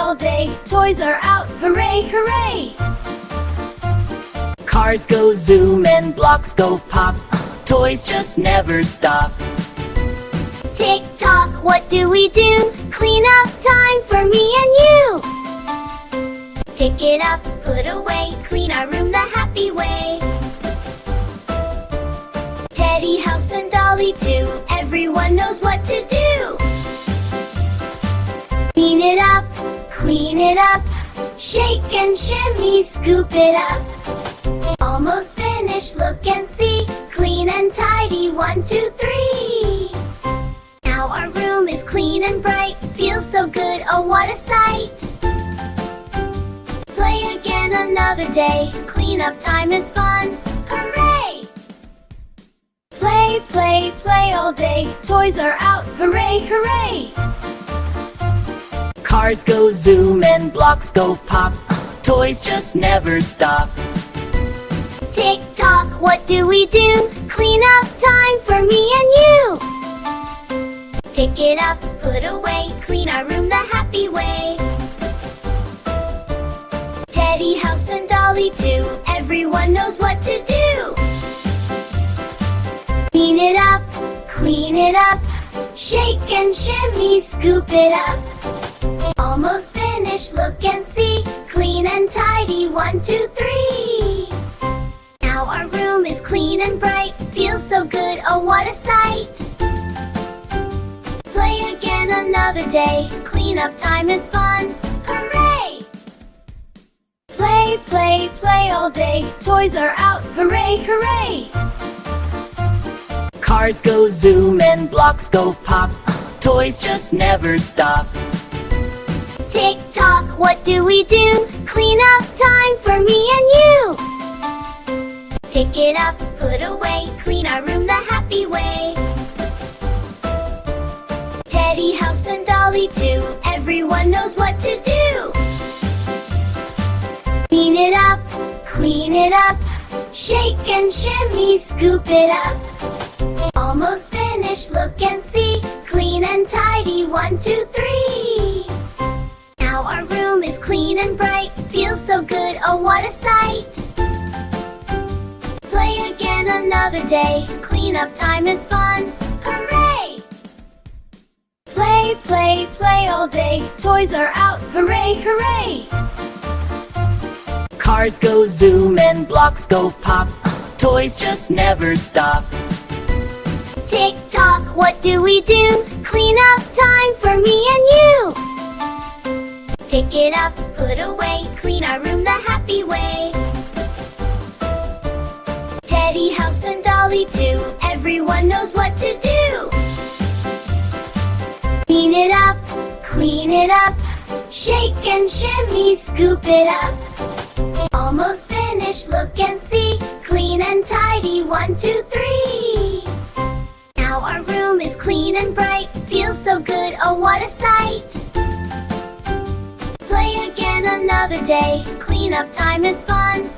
all day. Toys are out, hooray, hooray! Cars go zoom and blocks go pop. Toys just never stop. Tick-tock, what do we do? Clean up time for me and you. Pick it up, put away, clean our room the happy way. Teddy helps and Dolly too. Everyone knows what to do. Clean it up, shake and shimmy, scoop it up. Almost finished, look and see. Clean and tidy, 1, 2, 3. Now our room is clean and bright. Feels so good, oh what a sight. Play again another day. Cleanup time is fun, hooray! Play, play, play all day. Toys are out, hooray, hooray! Cars go zoom and blocks go pop. Toys just never stop. Tick-tock, what do we do? Clean up time for me and you. Pick it up, put away, clean our room the happy way. Teddy helps and Dolly too. Everyone knows what to do. Clean it up, shake and shimmy, scoop it up. Almost finished, look and see. Clean and tidy, 1, 2, 3. Now our room is clean and bright. Feels so good, oh what a sight. Play again another day. Cleanup time is fun, hooray! Play, play, play all day. Toys are out, hooray, hooray! Cars go zoom and blocks go pop. Toys just never stop. Tick-tock, what do we do? Clean up time for me and you. Pick it up, put away, clean our room the happy way. Teddy helps and Dolly too. Everyone knows what to do. Clean it up, shake and shimmy, scoop it up. Almost finished, look and see. Clean and tidy, 1, 2, 3. Now our room is clean and bright. Feels so good, oh what a sight. Play again another day. Cleanup time is fun, hooray! Play, play, play all day. Toys are out, hooray, hooray! Cars go zoom and blocks go pop. Toys just never stop. Tick-tock, what do we do? Clean up time for me and you. Pick it up, put away, clean our room the happy way. Teddy helps and Dolly too. Everyone knows what to do. Clean it up, shake and shimmy, scoop it up. Almost finished, look and see. Clean and tidy, 1, 2, 3. Now our room is clean and bright. Feels so good, oh what a sight. Play again another day. Cleanup time is fun,